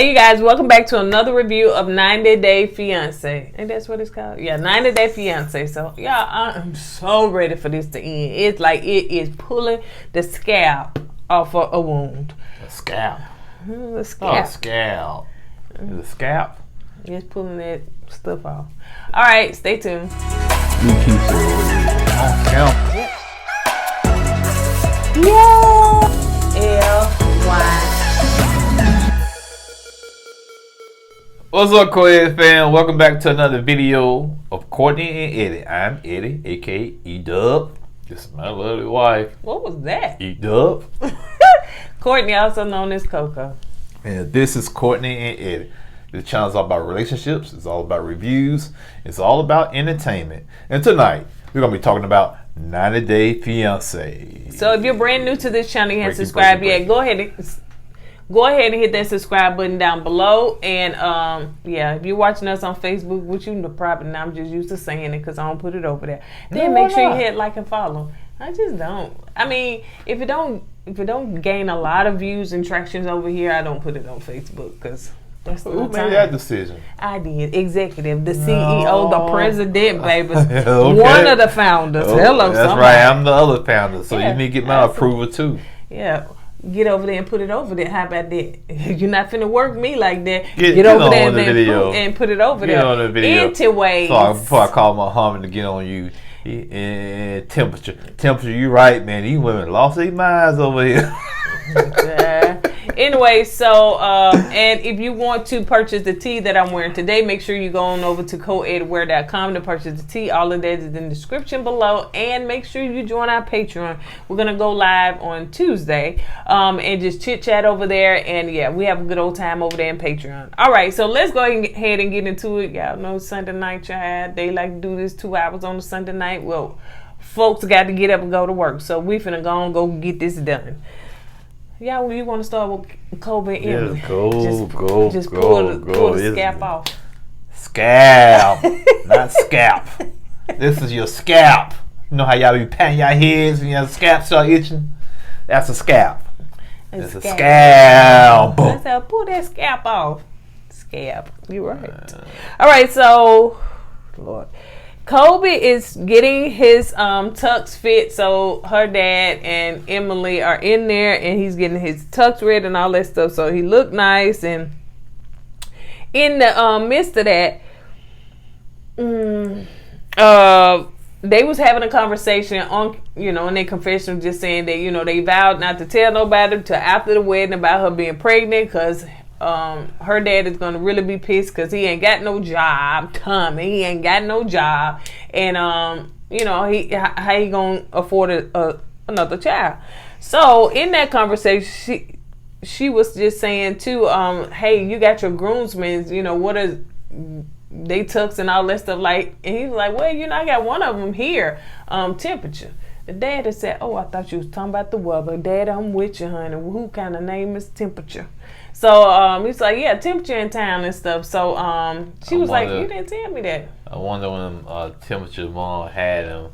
Hey you guys, welcome back to another review of 90 Day Fiancé. And that's what it's called? Yeah, 90 Day Fiancé. So yeah, I am so ready for this to end. It's like it is pulling the scalp off of a wound. A scalp? The scalp. Oh, scalp. Is it scalp? It's pulling that stuff off. Alright, stay tuned. Scalp. Yeah. LY. What's up, KOED fam? Welcome back to another video of Courtney and Eddie. I'm Eddie, aka E-Dub. This is my lovely wife. What was that? E-Dub. Courtney, also known as Coco. And this is Courtney and Eddie. This channel is all about relationships. It's all about reviews. It's all about entertainment. And tonight, we're going to be talking about 90 Day Fiancé. So if you're brand new to this channel, you haven't subscribed yet, go ahead and hit that subscribe button down below. And yeah, if you're watching us on Facebook, which you probably not, I'm just used to saying it because I don't put it over there. Then make sure you hit like and follow. I just don't. I mean, if it don't gain a lot of views and tractions over here, I don't put it on Facebook because that's who made that decision? I did. Executive, the CEO, the president, baby. Okay. One of the founders. Oh, hello, that's somebody. right. I'm the other founder, so Yeah, you need to get my approval too. Yeah. Get over there and put it over there. How about that? You're not finna work me like that. Get over on there the video. And put it over Get there. on the video. Anyways. So before I call my husband to get on you, temperature, you right, man. These women lost their minds over here. Anyway, so and if you want to purchase the tee that I'm wearing today, make sure you go on over to kourtneyandeddie.com to purchase the tee. All of that is in the description below, and make sure you join our Patreon. We're gonna go live on Tuesday and just chit chat over there, and yeah, we have a good old time over there in Patreon. All right, so let's go ahead and get into it. Y'all know Sunday night, child, they like to do this 2 hours on a Sunday night. Well, folks got to get up and go to work, so we finna go get this done. Yeah, you want to start with Kobe and Emily? Yes, go. Pull the scalp off. Scalp, not scalp. This is your scalp. You know how y'all be patting your heads and your scalp start itching? That's a scalp. It's a scalp. That's how pull that scalp off. Scalp. You're right. All right, so Lord. Kobe is getting his tux fit, so her dad and Emily are in there, and he's getting his tux ready and all that stuff. So he looked nice, and in the midst of that, they was having a conversation on, in their confession, just saying that they vowed not to tell nobody till after the wedding about her being pregnant, because her dad is gonna really be pissed because he ain't got no job. Tommy, he ain't got no job, and how he gonna afford another child? So in that conversation, she was just saying too, hey, you got your groomsmen, what is they tux and all that stuff, like, and he's like, well, I got one of them here, temperature. The dad had said, oh, I thought you was talking about the weather. Dad, I'm with you, honey. Who kind of name is Temperature? So he's like, yeah, Temperature in town and stuff. So she was like, you didn't tell me that. I wonder when Temperature mom had him,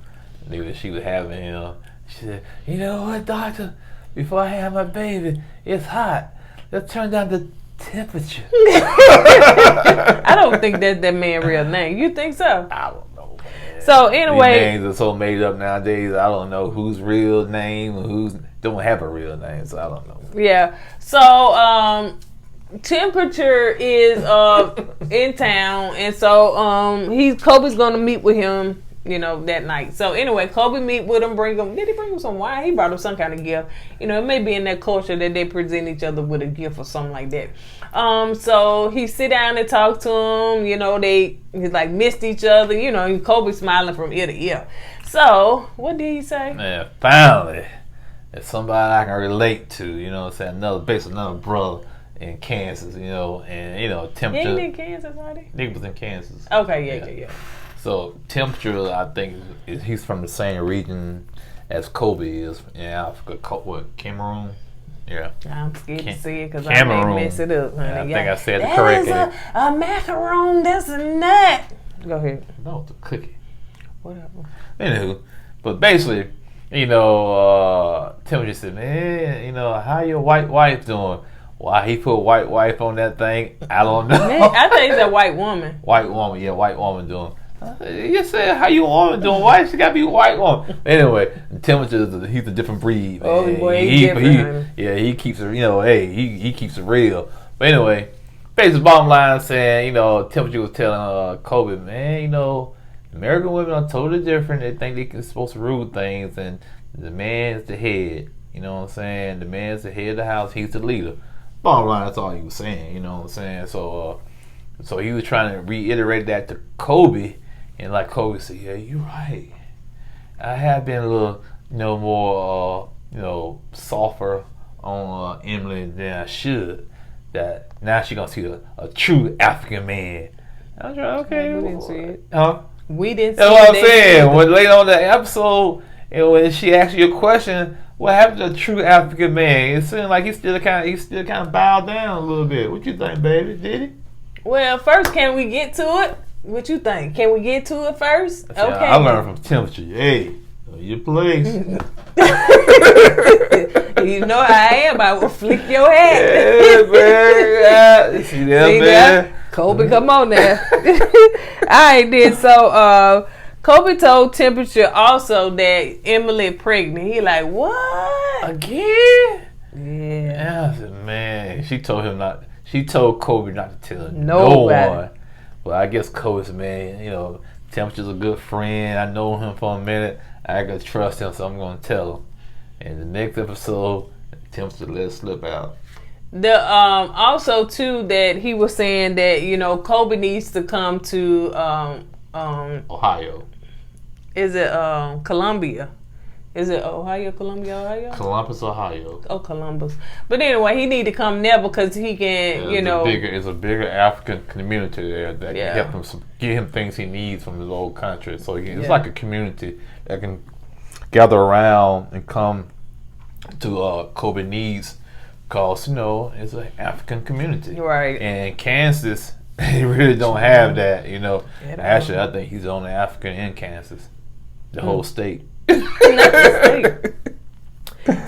she was having him. She said, you know what, doctor? Before I have my baby, it's hot. Let's turn down the temperature. I don't think that's that man's real name. You think so? I don't know. So anyway, these names are so made up nowadays. I don't know whose real name and who's don't have a real name, so I don't know. Yeah. So Temperature is in town, and so Kobe's gonna meet with him, that night. So anyway, Kobe meet with him, did he bring him some wine? He brought him some kind of gift. It may be in that culture that they present each other with a gift or something like that. So he sit down and talk to him, they like missed each other, Kobe smiling from ear to ear. So what did he say? Man, finally, it's somebody I can relate to, another brother in Kansas, and Temperature. He ain't in Kansas, already? He was in Kansas. Okay, yeah. So Temperature, I think he's from the same region as Kobe is in Africa. What, Cameroon? Yeah. I'm scared to see it because I may mess it up, honey. Yeah, I think I said it correctly. That is a macaron. That's a nut. Go ahead. No, it's a cookie. Whatever. Anywho, but basically, Temperature said, man, how your white wife doing? Why he put white wife on that thing, I don't know. I think it's a white woman. White woman, yeah, white woman doing. You said how you woman doing? Why she gotta be white woman? Anyway, Temperature, he's a different breed. Man. Oh boy, he's different. He keeps it. He keeps it real. But anyway, basically, bottom line saying, Temperature was telling Kobe, man, American women are totally different. They think they're supposed to rule things, and the man's the head. You know what I'm saying? The man's the head of the house. He's the leader. Bottom line, that's all he was saying. You know what I'm saying? So he was trying to reiterate that to Kobe, and like Kobe said, yeah, you're right. I have been a little, more, softer on Emily than I should. That now she's gonna see a true African man. I was like, okay, we didn't see it. Huh? We didn't see it. That's what I'm saying. When later on the episode, when she asked you a question, what happened to a true African man? It seemed like he still kind of bowed down a little bit. What you think, baby? Did he? Well, first, can we get to it? What you think? Can we get to it first? Okay. I learned from Temperature. Hey, know your place. You know how I am. I will flick your hat. Yeah, man. See that, man? Kobe, come on now. I did so. Kobe told Temperature also that Emily pregnant. He like, what? Again? Yeah. I said, man, she told Kobe not to tell no one. But I guess Kobe's, man, Temperature's a good friend. I know him for a minute. I gotta trust him, so I'm gonna tell him. And the next episode, Temperature let it slip out. The also too that he was saying that Kobe needs to come to Ohio. Is it Columbia? Is it Ohio, Ohio? Columbus, Ohio. Oh, Columbus. But anyway, he need to come there because he can, It's a bigger African community there that can help him, give him things he needs from his old country. So it's like a community that can gather around and come to Kobe needs because, it's an African community. Right. And Kansas, they really don't have that, Actually, I think he's the only African in Kansas. The whole state.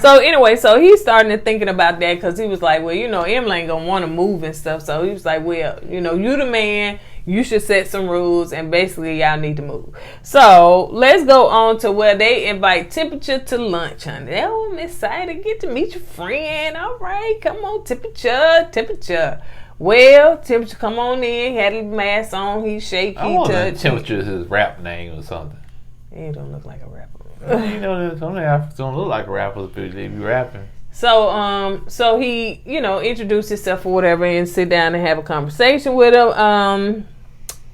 So anyway, he's starting to thinking about that because he was like, well, Emily ain't gonna want to move and stuff. So he was like, well, you the man, you should set some rules, and basically y'all need to move. So let's go on to where they invite Temperature to lunch, honey. Oh, I'm excited to get to meet your friend. All right, come on, Temperature. Well, Temperature come on in, had a mask on, he shake, he touch. Temperature is his rap name or something. He don't look like a rapper. Some Africans don't look like rappers, but they be rapping. So he, introduced himself or whatever and sit down and have a conversation with him.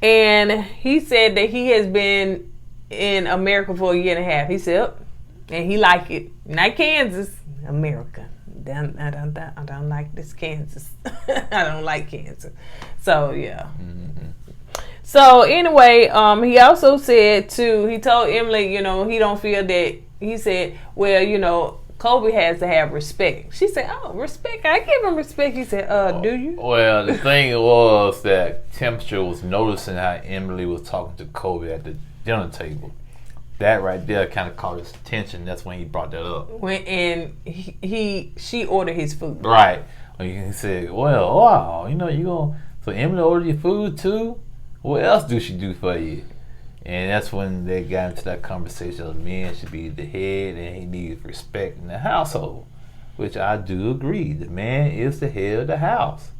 And he said that he has been in America for a year and a half. He said, and he like it. Not Kansas, America. I don't like this Kansas. I don't like Kansas. So, yeah. Mm-hmm. So anyway, he also said too, he told Emily, he don't feel that, he said, well, Kobe has to have respect. She said, oh, respect? I give him respect. He said, do you? Well, the thing was that Temperature was noticing how Emily was talking to Kobe at the dinner table. That right there kind of caught his attention. That's when he brought that up. She ordered his food. Right. He said, well, wow, so Emily ordered your food too? What else do she do for you? And that's when they got into that conversation of men should be the head and he needs respect in the household, which I do agree. The man is the head of the house.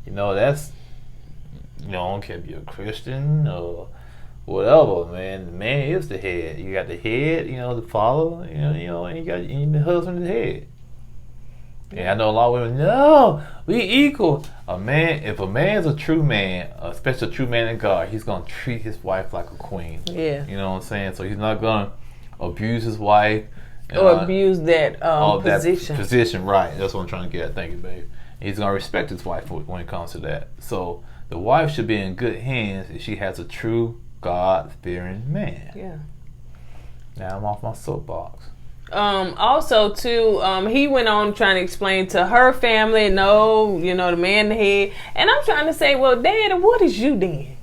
That's, I don't care if you're a Christian or whatever, man. The man is the head. You got the head, the father, and you got the husband the head. And I know a lot of women, no, we equal. If a man's a true man, especially a true man in God, he's going to treat his wife like a queen. Yeah. You know what I'm saying? So he's not going to abuse his wife. Or abuse that position. That position, right. That's what I'm trying to get at. Thank you, babe. He's going to respect his wife when it comes to that. So the wife should be in good hands if she has a true God-fearing man. Yeah. Now I'm off my soapbox. Also too, he went on trying to explain to her family, the man the head. And I'm trying to say, well, Dad, what is you then?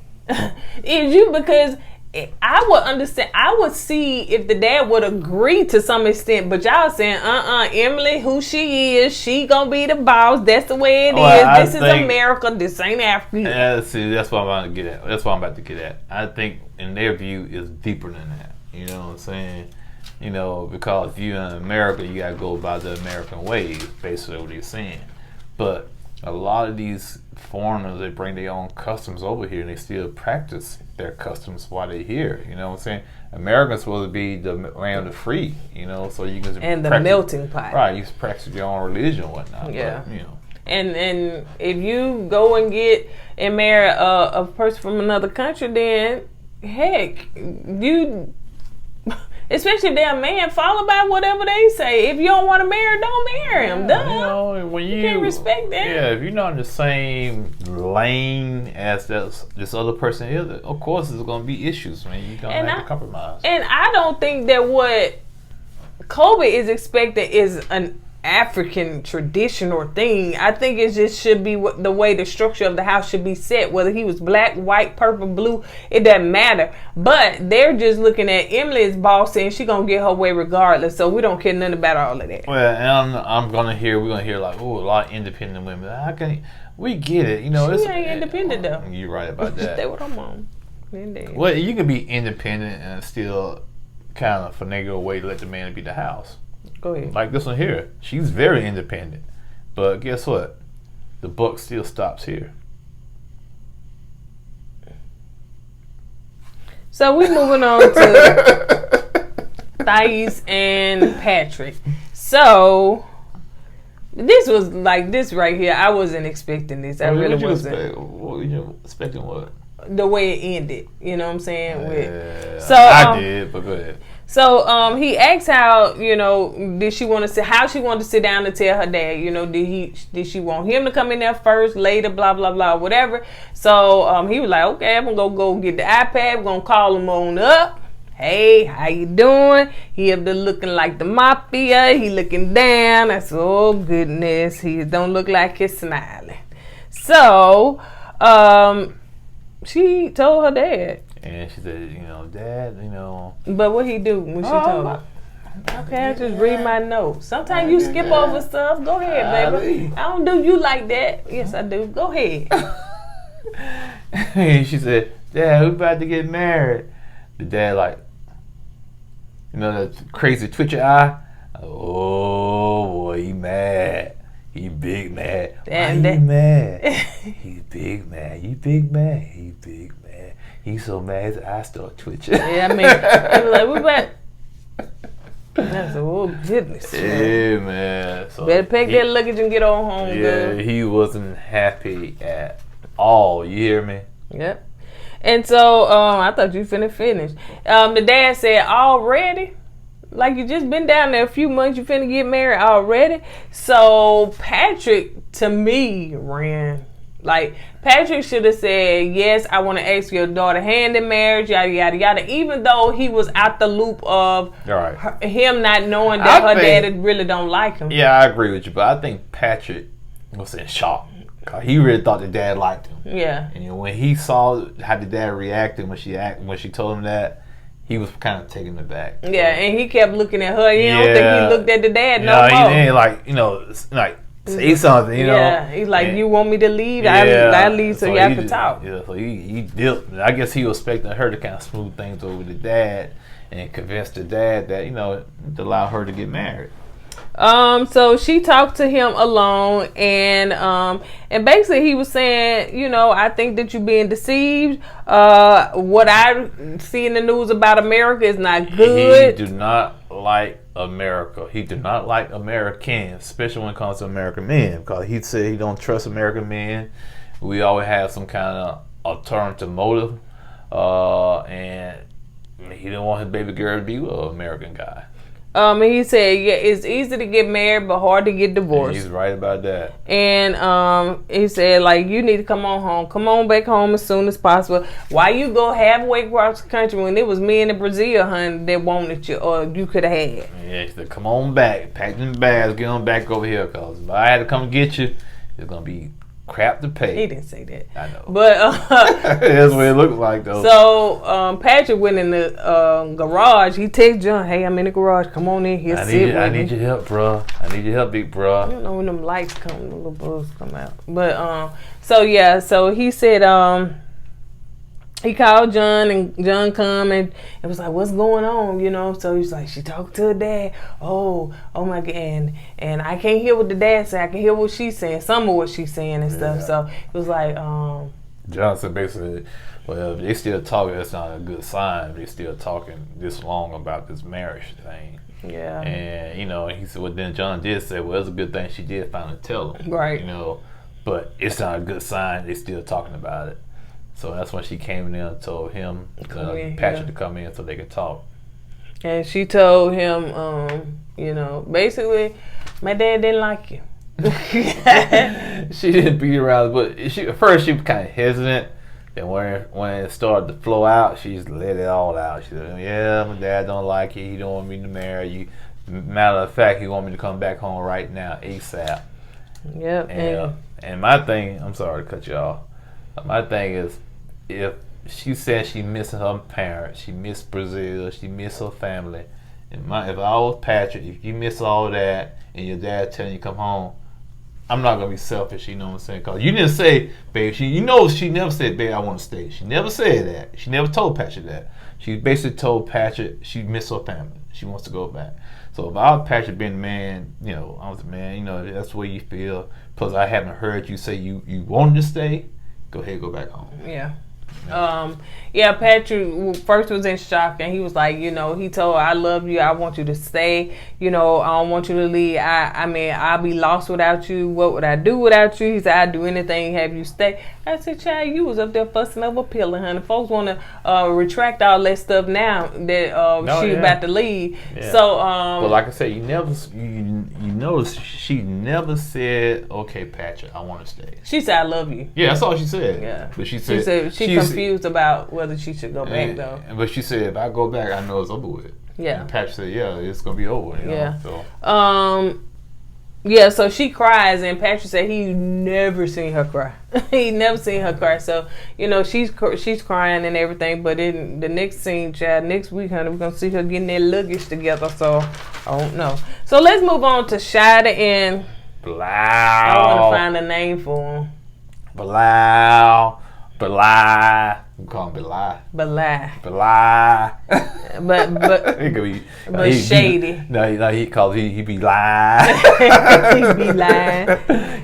Is you, because I would understand. I would see if the dad would agree to some extent, but y'all saying, Emily, who she is, she gonna be the boss. That's the way it is. This is America. This ain't Africa. Yeah, see, that's what I'm about to get at. That's what I'm about to get at. I think, in their view, is deeper than that. You know what I'm saying? You know, because you in America, you gotta go by the American way. Basically, what you're saying. But a lot of these foreigners, they bring their own customs over here, and they still practice their customs while they're here. You know what I'm saying? America's supposed to be the land of the free, you know, so you can and the melting pot. Right, you can practice your own religion and whatnot. Yeah. But, you know. And if you go and get and marry a person from another country, then heck, you, especially if they're a man, follow by whatever they say. If you don't want to marry, don't marry him. Duh. You know, when you can't respect that. Yeah, if you're not in the same lane as this other person is, of course there's going to be issues, man. You're going to have to compromise. And I don't think that what Kobe is expecting is an African tradition or thing. I think it just should be the way the structure of the house should be set, whether he was black, white, purple, blue, it doesn't matter. But they're just looking at Emily as boss and she gonna get her way regardless, so we don't care nothing about all of that. Well, and we're gonna hear like, oh, a lot of independent women. We get it, you know. She ain't independent though. You're right about that. That's what I'm on. Well, you can be independent and still kind of finagle a way to let the man be the house. Go ahead. Like this one here, she's very independent, but guess what? The buck still stops here. So we're moving on to Thais and Patrick. So this was like this right here. I wasn't expecting this. I really wasn't. You expecting what? The way it ended. You know what I'm saying? I did, but go ahead. So he asked how, you know, how she wanted to sit down and tell her dad, you know, did she want him to come in there first, later, blah, blah, blah, whatever. So he was like, okay, I'm going to go get the iPad. We're going to call him on up. Hey, how you doing? He up there looking like the mafia. He looking down. I said, oh, goodness. He don't look like he's smiling. So she told her dad. And she said, you know, Dad, you know. But what he do when she told her? Okay, I just read my notes. Sometimes you skip over stuff. Go ahead, baby. I don't do you like that. Yes, I do. Go ahead. And she said, Dad, we about to get married. The dad like, you know, that crazy twitch your eye. Oh boy, he mad. He big mad. Why you mad? He's big mad. You big mad. He big mad. He's so mad his eyes start twitching. Yeah, I mean, I was like, we back. That's oh goodness. Yeah, man. So better pack that luggage and get on home, girl. Yeah, he wasn't happy at all. You hear me? Yep. And so I thought you finna finish. The dad said, already? Like you just been down there a few months, you finna get married already? So Patrick, to me, ran. Like, Patrick should have said, yes, I want to ask your daughter hand in marriage, yada, yada, yada, even though he was out the loop of him not knowing that her dad really don't like him. Yeah, I agree with you, but I think Patrick was in shock. Cause he really thought the dad liked him. Yeah. And you know, when he saw how the dad reacted when she told him that, he was kind of taken aback. Yeah, and he kept looking at her. You don't think he looked at the dad no more. He didn't, like, you know, like, say something, you know. Yeah, he's like, you want me to leave? I leave so y'all can talk. Yeah, so he dipped. I guess he was expecting her to kind of smooth things over the dad and convince the dad that, you know, to allow her to get married. So she talked to him alone, and basically he was saying, you know, I think that you're being deceived. What I see in the news about America is not good. He do not like America. He do not like Americans, especially when it comes to American men, because he said he don't trust American men. We always have some kind of alternative motive, and he didn't want his baby girl to be with an American guy. And he said, yeah, it's easy to get married, but hard to get divorced. And he's right about that. And he said, like, you need to come on home. Come on back home as soon as possible. Why you go halfway across the country when it was me in Brazil, honey, that wanted you, or you could have had? Yeah, he said, come on back. Pack them bags. Get on back over here, because if I had to come get you, it's going to be crap to pay. He didn't say that. I know. But that's what it looked like, though. So Patrick went in the garage. He texted John, "Hey, I'm in the garage. Come on in here. I need your help, bro. I need your help, big bro." I don't know when them lights come, the little bugs come out. But so he said he called John, and John come and it was like, "What's going on?" You know. So he's like, "She talked to her dad. Oh my God, and I can't hear what the dad said. I can hear what she's saying, some of what she's saying and stuff." So it was like, John said basically, well, if they still talking, that's not a good sign. They still talking this long about this marriage thing. Yeah. And he said, well, then John did say, well, it's a good thing she did finally tell him. Right. But it's not a good sign. They still talking about it. So that's when she came in and told him, Patrick, to come in so they could talk. And she told him, basically, my dad didn't like you. She didn't beat around, but at first she was kind of hesitant. Then when it started to flow out, she just let it all out. She said, "Yeah, my dad don't like you. He don't want me to marry you. Matter of fact, he want me to come back home right now, ASAP." Yep. And my thing, I'm sorry to cut you off. My thing is, if she said she missing her parents, she missed Brazil, she missed her family. If I was Patrick, if you miss all that and your dad telling you come home, I'm not gonna be selfish. You know what I'm saying? Cause you didn't say, babe. She never said, babe, I want to stay. She never said that. She never told Patrick that. She basically told Patrick she missed her family. She wants to go back. So if I was Patrick being the man, I was the man. That's the way you feel. Plus, I haven't heard you say you wanted to stay. Go ahead, go back home. Yeah. Patrick first was in shock, and he was like, he told her, "I love you. I want you to stay. I don't want you to leave. I'll be lost without you. What would I do without you?" He said, "I'd do anything to have you stay." I said, "Child, you was up there fussing over pillar, honey. Folks want to retract all that stuff now that she's about to leave." Yeah. So, well, like I said, you notice she never said, "Okay, Patrick, I want to stay." She said, "I love you." Yeah, that's all she said. Yeah, but she said she confused about whether she should go back though. But she said, "If I go back, I know it's over with." Yeah. And Patrick said, "Yeah, it's gonna be over." Yeah. So. So she cries, and Patrick said he never seen her cry. He never seen her cry. So she's crying and everything. But in the next scene, child, next week, honey, we're gonna see her getting their luggage together. So I don't know. So let's move on to Shida and Blau. I want to find a name for him. Blau. I'm calling him Belai. But it could be. But shady. He calls he be lying. He be lying.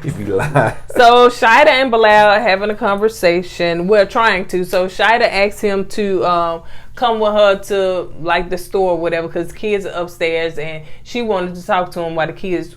He be lying. So Shida and Bilal are having a conversation. We're trying to. So Shida asked him to come with her to like the store or whatever, because kids are upstairs, and she wanted to talk to him while the kids,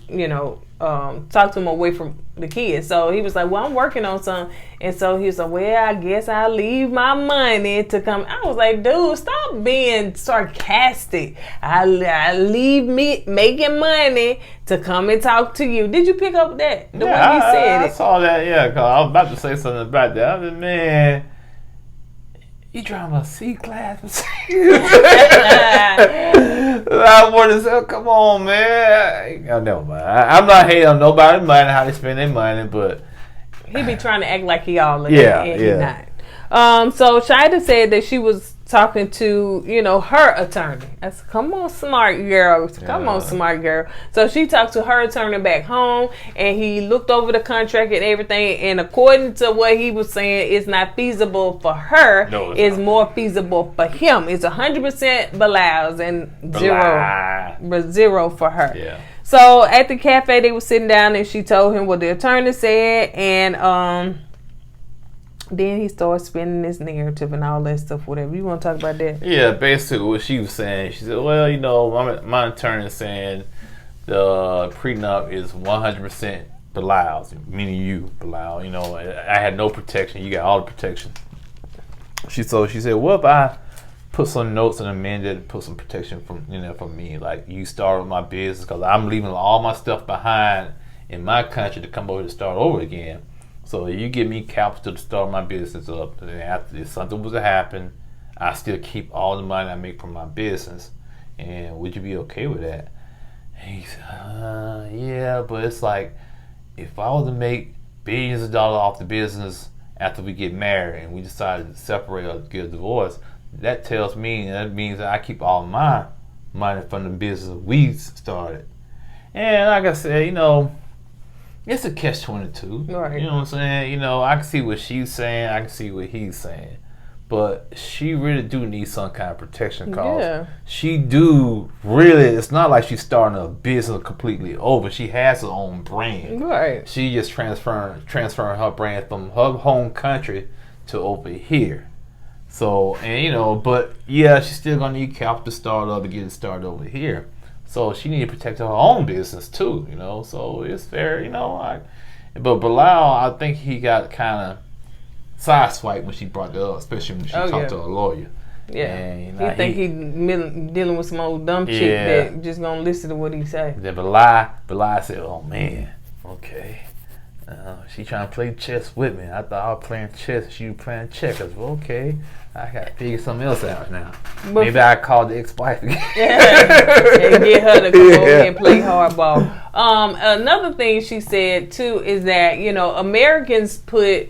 talk to him away from the kids. So he was like, "Well, I'm working on something." And so he was like, "Well, I guess I'll leave my money to come." I was like, "Dude, stop being sarcastic. I leave me making money to come and talk to you." Did you pick up that? The way he said it. I saw that, yeah, because I was about to say something about that. I was like, man, you driving a C-Class? I want to say, come on, man. Never mind. I'm not hating on nobody's money, how they spend their money, but he be trying to act like he all in yeah, and he not. So Shida said that she was talking to, her attorney. I said, "Come on, smart girl. Come on, smart girl." So she talked to her attorney back home, and he looked over the contract and everything, and according to what he was saying, it's not feasible for her. No, it's more feasible for him. It's 100% Bilal's and zero for her. Yeah. So at the cafe, they were sitting down, and she told him what the attorney said, and then he started spinning this narrative and all that stuff, whatever. You want to talk about that? Yeah, basically what she was saying. She said, well, my attorney is saying the prenup is 100% Bilal's, meaning you, Bilal. I had no protection. You got all the protection. She said, what if I put some notes and amended, put some protection from me, like you started my business, because I'm leaving all my stuff behind in my country to come over to start over again. So you give me capital to start my business up, and then after if something was to happen, I still keep all the money I make from my business. And would you be okay with that? And he said, yeah, but it's like, if I was to make billions of dollars off the business after we get married and we decided to separate or get a divorce, that tells me, and that means that I keep all my money from the business we started. And like I said, you know, it's a catch-22. Right. You know what I'm saying? You know, I can see what she's saying. I can see what he's saying. But she really do need some kind of protection, cause she do really. It's not like she's starting a business completely over. She has her own brand. Right. She just transferring her brand from her home country to over here. So, and you know, but yeah, she's still gonna need capital to start up and get it started over here. So she need to protect her own business too. You know, so it's fair. You know, but Bilal, I think he got kind of sideswiped when she brought it up, especially when she talked to a lawyer. Yeah, and, you know, he think he dealing with some old dumb chick that just gonna listen to what he say. Then Bilal said, "Oh man, okay, she trying to play chess with me. I thought I was playing chess, she was playing checkers. Well, okay, I gotta figure something else out now. But maybe I call the ex-wife again and get her to come over here and play hardball." Another thing she said too is that, you know, Americans put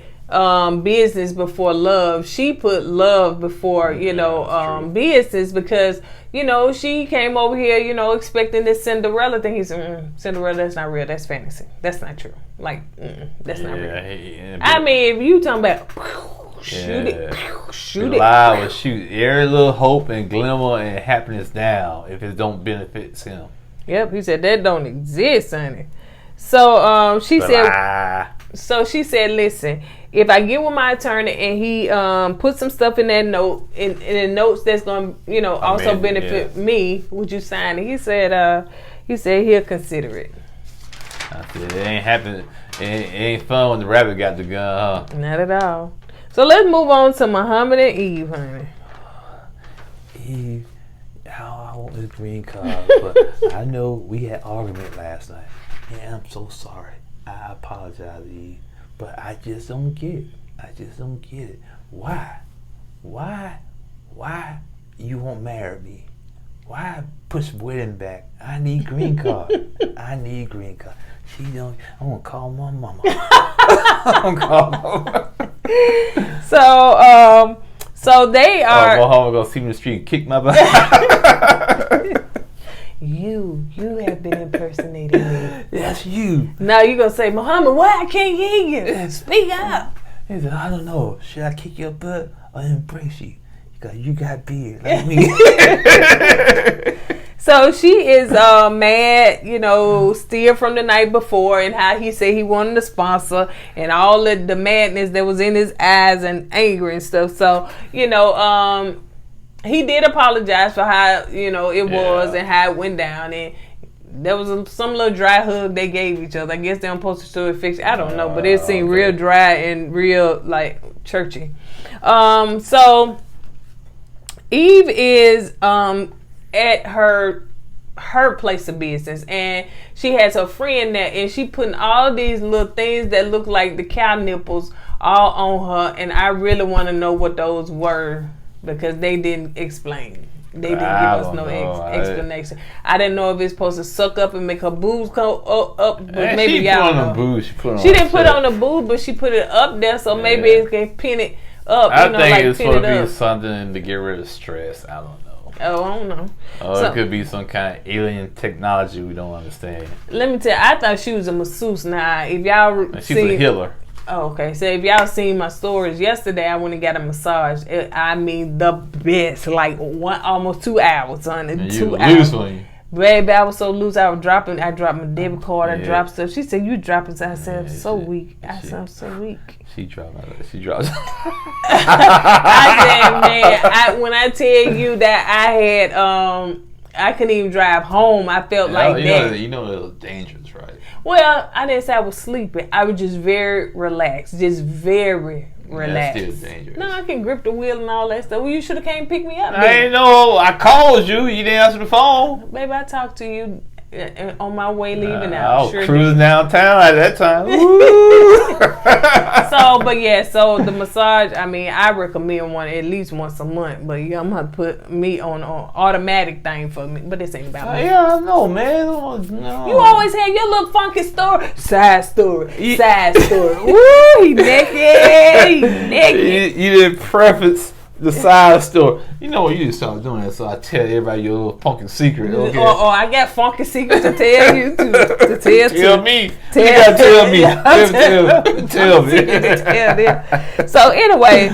business before love. She put love before, you know, business, because, you know, she came over here, you know, expecting this Cinderella thing. He said, Cinderella, that's not real. That's fantasy. That's not true. Like, that's not real. I mean, if you talking about shoot it. Lie will shoot every little hope and glimmer and happiness down if it don't benefits him. Yep, he said that don't exist, honey. So she said, listen, if I get with my attorney and he put some stuff in that note, in the notes that's gonna, you know, also benefit me, would you sign it? He said he'll consider it. I said, it ain't happening. It ain't fun when the rabbit got the gun, huh? Not at all. So let's move on to Muhammad and Eve, honey. Eve, I want this green card, but I know we had argument last night. Yeah, I'm so sorry. I apologize, Eve. But I just don't get it. Why you won't marry me? Why push wedding back? I need green card. She don't. I'm gonna call my mama. So they are. Go home and go see me in the street and kick my butt. You have been impersonating me. That's you. Now you gonna say, Muhammad, why I can't hear you? Speak up. He said, I don't know. Should I kick your butt or embrace you? Because you got beard like me. So she is mad, you know, still from the night before, and how he said he wanted a sponsor and all of the madness that was in his eyes and anger and stuff. So, you know, he did apologize for how, you know, it was and how it went down, and there was some little dry hug they gave each other. I guess they're supposed to fix it. I don't know, but it seemed real dry and real like churchy. So Eve is at her place of business, and she has her friend there, and she putting all these little things that look like the cow nipples all on her, and I really want to know what those were, because they didn't explain. They didn't give us no explanation. I didn't know if it's supposed to suck up and make her boobs come up, but maybe y'all know. She didn't put on the boob, but she put it up there, so maybe it can pin it up. I think it's supposed to be something to get rid of stress. I don't know. Oh, I don't know. So, it could be some kind of alien technology we don't understand. Let me tell you, I thought she was a masseuse. Now, if y'all she's a healer. Oh, okay. So if y'all seen my stories yesterday, I went and got a massage. I mean, the best, like almost 2 hours, honey. 2 hours. Baby, I was so loose. I dropped my debit card. I dropped stuff. She said, "You dropping?" I said, "I'm so weak." I said, "I'm so weak." She dropped. I said, "Man, when I tell you that I had, I couldn't even drive home. I felt like that." You know, it was dangerous, right? Well, I didn't say I was sleeping. I was just very relaxed, just very relaxed. That's still dangerous. No, I can grip the wheel and all that stuff. Well, you should have came pick me up. I ain't know. I called you. You didn't answer the phone. Baby, I talked to you on my way leaving I out. was cruising downtown at that time. So the massage, I mean, I recommend one at least once a month. But yeah, I'm going to put me on automatic thing for me. But this ain't about me. Yeah, I know, man. No. You always have your little funky story. Side story. Side story. Woo, he naked. He naked. You didn't preface the side story. You know what? You just started doing that, so I tell everybody your little funky secret. Okay? Or I got funky secrets to tell you to tell me. You tell gotta tell me. Tell me. Tell them. So anyway,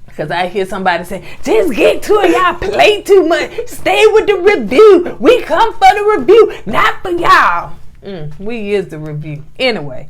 because I hear somebody say, just get to it, y'all play too much. Stay with the review. We come for the review, not for y'all. We is the review. Anyway,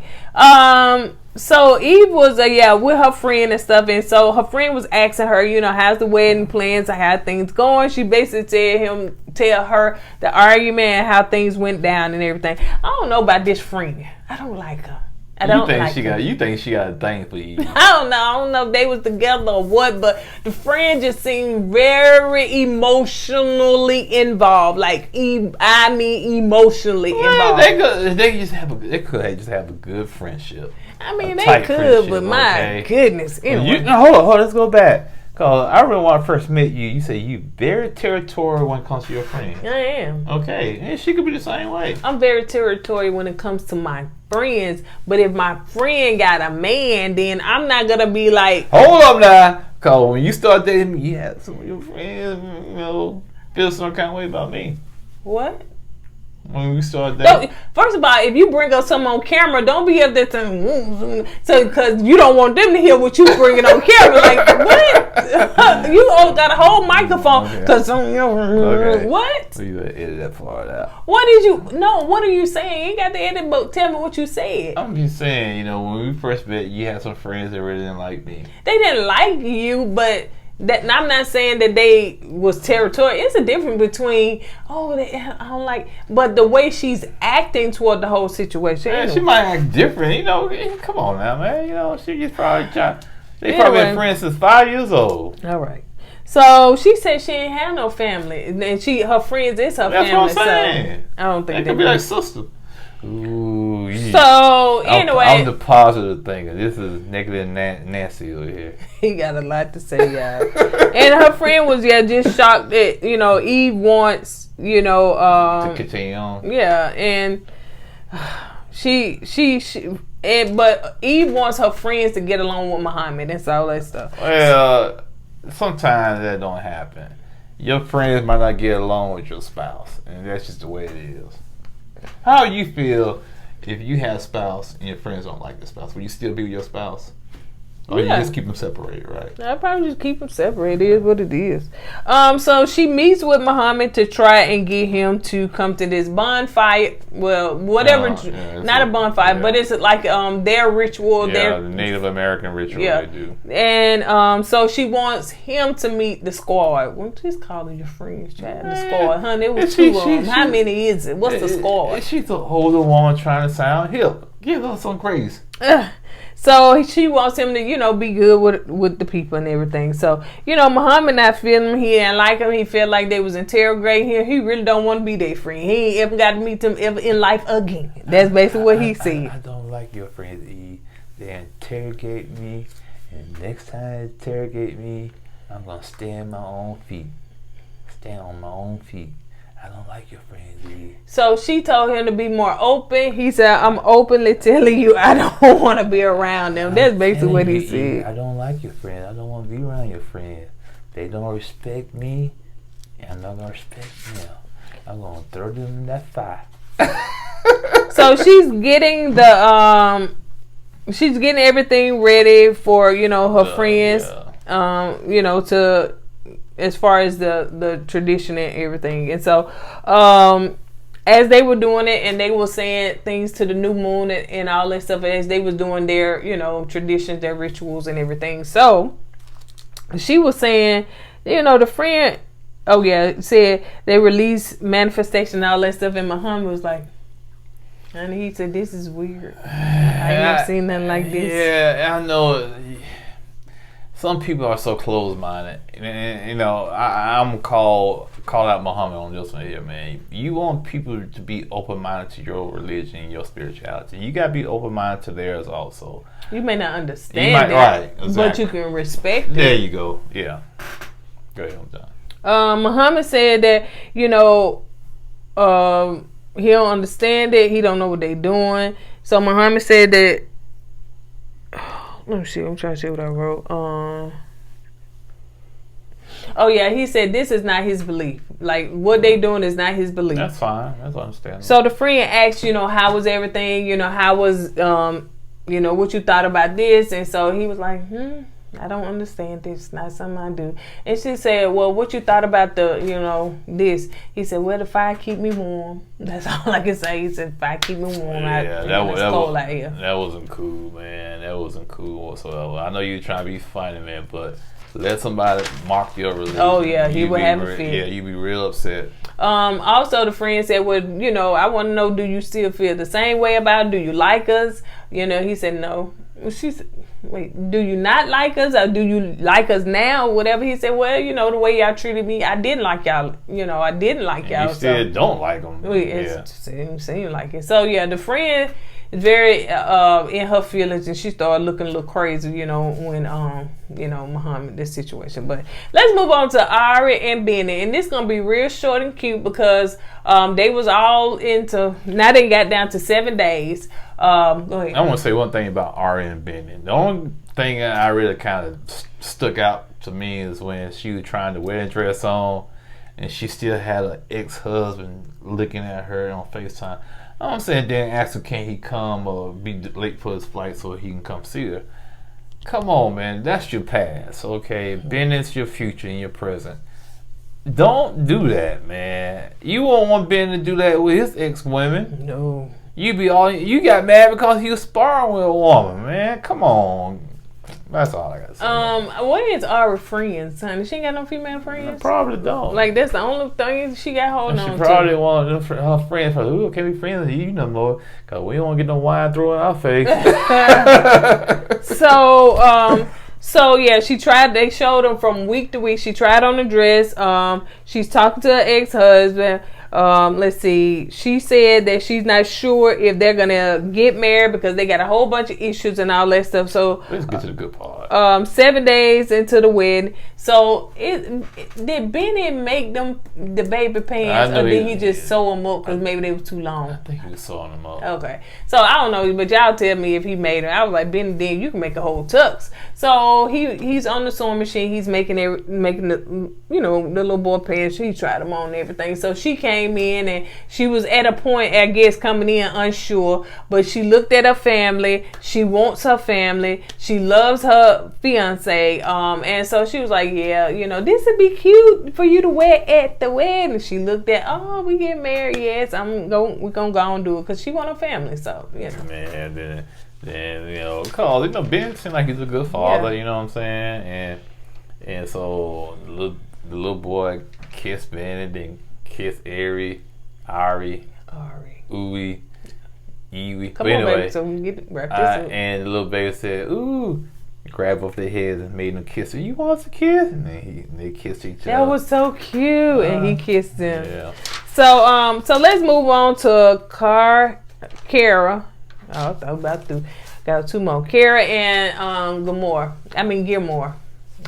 so Eve was with her friend and stuff, and so her friend was asking her, how's the wedding plans, how things going. She basically tell her the argument and how things went down and everything. I don't know about this friend. I don't like her. You think she got a thing for you? I don't know if they was together or what, but the friend just seemed very emotionally involved. Emotionally involved. They could just have a good friendship. I mean, they could, but my goodness. Anyway. Hold on, let's go back. Cause I remember when I first met you, you said you very territorial when it comes to your friends. I am. Okay, and she could be the same way. I'm very territorial when it comes to my friends, but if my friend got a man, then I'm not gonna be like, hold up now, cause when you start dating me, you had some of your friends, feel some kind of way about me. What? When we start dating. First of all, if you bring up something on camera, don't be up there because you don't want them to hear what you bringing on camera. Like, what? You all got a whole microphone. What? So you edit that part out. What are you saying? You ain't got to edit, but tell me what you said. I'm just saying, when we first met, you had some friends that really didn't like me. They didn't like you, but I'm not saying that they was territorial. It's a difference between I don't like, but the way she's acting toward the whole situation. Yeah, she might act different. Come on now, man. She just probably they probably been friends since 5 years old. All right. So she said she ain't have no family, and her friends is her family. That's what I'm saying. So I don't think they could be like sister. Ooh. So anyway, I'm the positive thinker. This is negative Nancy over here. He got a lot to say, y'all. And her friend was just shocked that Eve wants to continue on. Yeah, and but Eve wants her friends to get along with Muhammad and all that stuff. Well, sometimes that don't happen. Your friends might not get along with your spouse, and that's just the way it is. How you feel if you have a spouse and your friends don't like the spouse? Will you still be with your spouse? Or you just keep them separated, right? I probably just keep them separated. It is what it is. So she meets with Muhammad to try and get him to come to this bonfire. Well, whatever. Not a bonfire, but it's like their ritual. Yeah, the Native American ritual they do. And so she wants him to meet the squad. We're just calling your friends, child. The squad, honey. It was 2 of them. How many is it? What's the squad? She's an older woman trying to sound hip. Give her some crazy. So she wants him to, be good with the people and everything. So, Muhammad not feeling him. He didn't like him. He felt like they was interrogating him. He really don't want to be their friend. He ain't ever got to meet them ever in life again. That's basically what he said. I don't like your friends, E. They interrogate me, and next time they interrogate me, I'm going to stand on my own feet. Stand on my own feet. I don't like your friends, E. So she told him to be more open. He said, I'm openly telling you I don't want to be around them. That's basically what he said. I don't like your friends. I don't want to be around your friends. They don't respect me, and I'm not going to respect them. I'm going to throw them in that fire. So she's getting she's getting everything ready for, her friends, to, as far as the tradition and everything. And so, as they were doing it and they were saying things to the new moon and all that stuff, as they was doing their, traditions, their rituals and everything. So she was saying, the friend, said they released manifestation and all that stuff. And Muhammad was like, and he said, this is weird. I ain't never seen nothing like this. Yeah, I know. Some people are so close-minded, and I'm called call out Muhammad on this one here, man. You want people to be open-minded to your religion and your spirituality. You got to be open-minded to theirs also. You may not understand that, right, exactly. But you can respect it. There you go. Yeah. Go ahead, I'm done. Muhammad said that, he don't understand it. He don't know what they doing. So Muhammad said that, let me see. I'm trying to see what I wrote. Oh yeah, he said this is not his belief. Like what they doing is not his belief. That's fine. That's understandable. So the friend asked, how was everything? How was, what you thought about this? And so he was like, I don't understand this. It's not something I do. And she said, well, what you thought about the, this? He said, well, the fire keep me warm. That's all I can say. He said, fire keep me warm. Yeah, it's cold out here. That wasn't cool, man. That wasn't cool whatsoever. I know you're trying to be funny, man, but let somebody mock your religion. Oh, yeah, he would have a fit. Yeah, you'd be real upset. Also, the friend said, well, I want to know, do you still feel the same way about it? Do you like us? He said, no. She said, wait, do you not like us, or do you like us now? Whatever. He said, well, the way y'all treated me, I didn't like y'all. I didn't like y'all. You still don't like them. It seemed like it. So, yeah, the friend is very in her feelings, and she started looking a little crazy, when, Muhammad, this situation. But let's move on to Ari and Benny. And this is going to be real short and cute because they was all into, now they got down to 7 days. Go ahead. I want to say one thing about Ari and Benny. The only thing I really kind of stuck out to me is when she was trying the wedding dress on and she still had an ex-husband looking at her on FaceTime. I'm saying then ask him, can he come or be late for his flight so he can come see her? Come on, man. That's your past, okay? Benny's your future and your present. Don't do that, man. You won't want Ben to do that with his ex-women. No. You got mad because he was sparring with a woman, man. Come on. That's all I got to say. What is our friends, honey? She ain't got no female friends? I probably don't. Like, that's the only thing she got holding on to. She probably wanted her friends for, ooh, can't be friends with you no more, because we don't want to get no wine thrown in our face. So yeah, they showed them from week to week. She tried on the dress. She's talking to her ex-husband. Let's see. She said that she's not sure if they're gonna get married because they got a whole bunch of issues and all that stuff. So let's get to the good part. 7 days into the wedding. So did Benny make them the baby pants, or did he just sew them up because maybe they were too long? I think he was sewing them up. Okay, so I don't know, but y'all tell me if he made them. I was like, Benny, then you can make a whole tux. So he's on the sewing machine. He's making the the little boy pants. She tried them on and everything. So she came in and she was at a point, I guess, coming in unsure, but she looked at her family. She wants her family. She loves her fiance. And so she was like, yeah, this would be cute for you to wear at the wedding. She looked at, oh, we get married. Yes, we're gonna go and do it because she want her family. So man, then because Ben seemed like he's a good father. You know what I'm saying? And so the little boy kissed Ben, then kissed Ari, Ooey, Ewe. Come on, baby, so we get wrap this up. And the little baby said, ooh, grabbed off their heads and made them kiss her. You want to kiss? And they kissed each other. That was so cute. And he kissed them. Yeah. So let's move on to Kara. Oh, I thought about to. Got two more. Kara and Gilmore.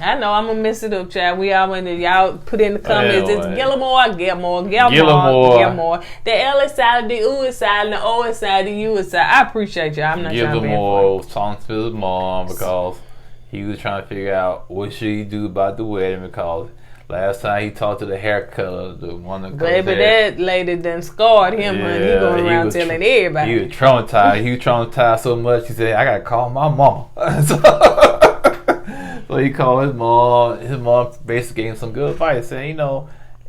I know I'm gonna mess it up, child. We all went. Y'all put in the comments. It's Gilmore. The L is silent, the U is silent, the O is silent, the U is silent. I appreciate y'all. I'm not trying to be Gilmore was talking to his mom because he was trying to figure out what should he do about the wedding because last time he talked to the haircutter, the one that baby, that lady done scarred him, and he going around telling everybody. He was traumatized. He was traumatized so much. He said, "I gotta call my mama." So he called his mom. His mom basically gave him some good advice, saying,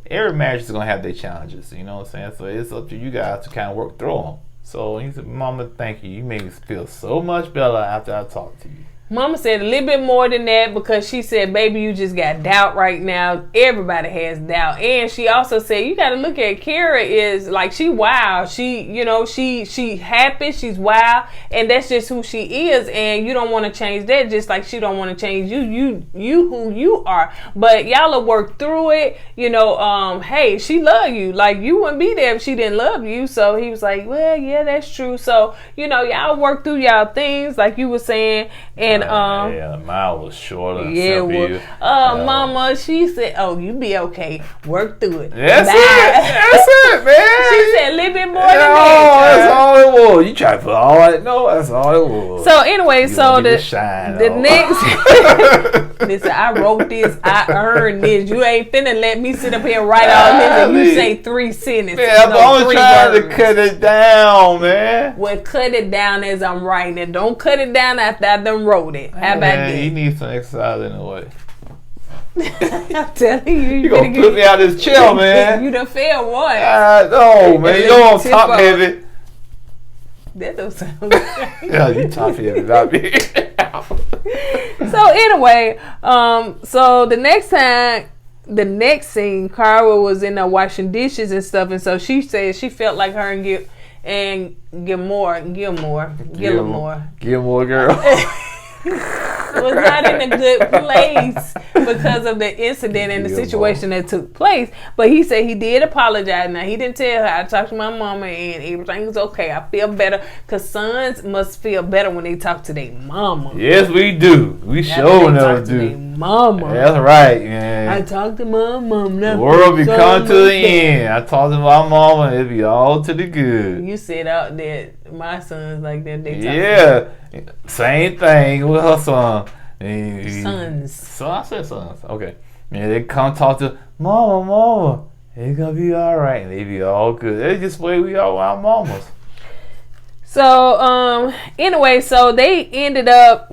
every marriage is gonna have their challenges. You know what I'm saying? So it's up to you guys to kind of work through them. So he said, "Mama, thank you. You made me feel so much better after I talked to you." Mama said a little bit more than that because she said, baby, you just got doubt right now. Everybody has doubt. And she also said, you got to look at Kara is like, she wild. She, you know, she happy. She's wild. And that's just who she is. And you don't want to change that, just like she don't want to change you who you are. But y'all will work through it. You know, hey, she love you. Like, you wouldn't be there if she didn't love you. So he was like, well, yeah, that's true. So, you know, y'all work through y'all things like you were saying. And yeah, mine was shorter. Yeah, well, Mama, she said, "Oh, you be okay. Work through it." That's it, man. She said a little bit more than that. Oh, that's all it was. You try to put all that? No, that's all it was. So anyway, so the next. Listen, I wrote this. I earned this. You ain't finna let me sit up here and write all this and you say 3 sentences. Man, I'm trying to cut it down, man. Well, cut it down as I'm writing it. Don't cut it down after I done wrote it. How about that? You need some exercise in the way. I'm telling you. You gonna put me out of this chair, man. You done failed one. No, man. You know I'm top heavy. That don't sound right. Yeah, you top heavy, not me. So anyway, so the next scene, Cara was in there washing dishes and stuff, and so she said she felt like her and Gilmore girl. was not in a good place because of the incident and the situation that took place. But he said he did apologize. Now, he didn't tell her, I talked to my mama and everything is okay. I feel better because sons must feel better when they talk to their mama. Yes, we do. We sure enough do. Mama. That's right, man. I talked to my mom. The world be coming to the end. I talked to my mama and it be all to the good. You said out that my sons like that. Yeah. Same thing with her son. Sons. So I said sons. Okay. Yeah, they come talk to mama. It's gonna be all right. And they be all good. That's just the way we are with our mamas. So anyway, so they ended up,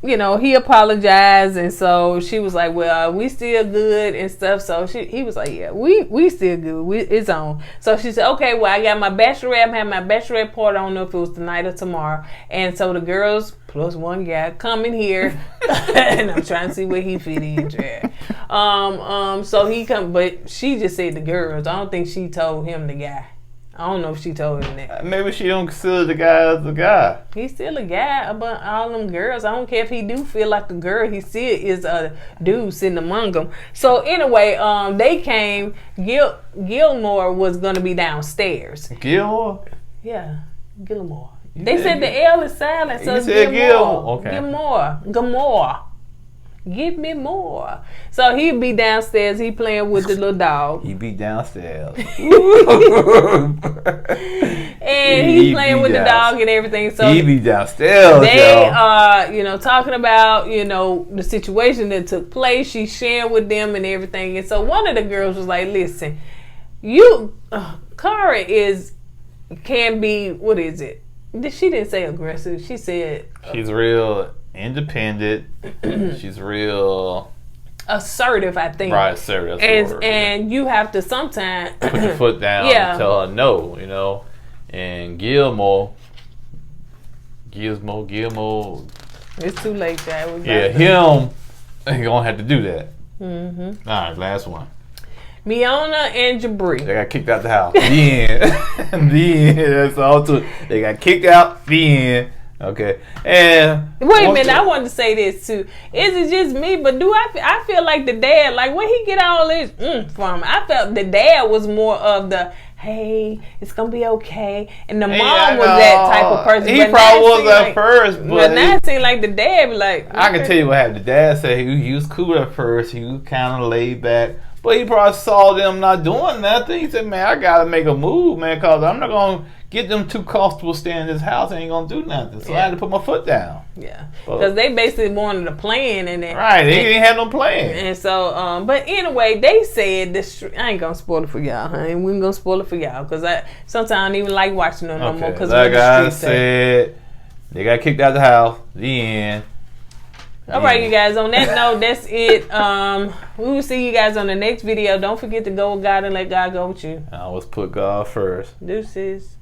you know, he apologized, and so she was like, well, we still good and stuff. So he was like, yeah, we still good. It's on. So she said, okay, well, I got my bachelorette. I'm having my bachelorette party. I don't know if it was tonight or tomorrow. And so the girls plus one guy come in here, and I'm trying to see where he fit in. So he come, but she just said the girls. I don't think she told him the guy. I don't know if she told him that. Maybe she don't consider the guy as a guy. He's still a guy about all them girls. I don't care if he do feel like a girl. He still is a dude sitting among them. So anyway, they came. Gilmore was going to be downstairs. Gilmore? Yeah, Gilmore. They said the L is silent, so it's Gilmore. Okay. Gilmore. Give me more. So he'd be downstairs. He playing with the little dog. He be downstairs. And he's playing with the dog and everything. So he be downstairs. They are, talking about, the situation that took place. She's sharing with them and everything. And so one of the girls was like, listen, Cara can be, what is it? She didn't say aggressive. She said she's real independent. She's real assertive, I think. Right, assertive. And you have to sometimes put your foot down and tell her no, And Gilmore. It's too late, guys. Him ain't gonna have to do that. Mm-hmm. All right, last one. Miona and Jabri. They got kicked out the house. The end. The end. That's all to it. They got kicked out. The end. Okay. And wait a minute, I wanted to say this too. Is it just me? But I feel like the dad, like when he get all this from, I felt the dad was more of the, hey, it's gonna be okay, and the mom was that type of person. He probably was at first, but now it seemed like the dad be like, I can tell you what happened. The dad said he was cool at first. He was kind of laid back. But he probably saw them not doing nothing. He said, man, I got to make a move, man, because I'm not going to get them too comfortable staying in this house. I ain't going to do nothing. So I had to put my foot down. Yeah. Because they basically wanted a plan. Right. They didn't have no plan. And so, but anyway, they said this. I ain't going to spoil it for y'all, honey. We ain't going to spoil it for y'all because sometimes I don't even like watching them no more. Like I said, they got kicked out of the house. The end. All right, you guys. On that note, that's it. We will see you guys on the next video. Don't forget to go with God and let God go with you. I always put God first. Deuces.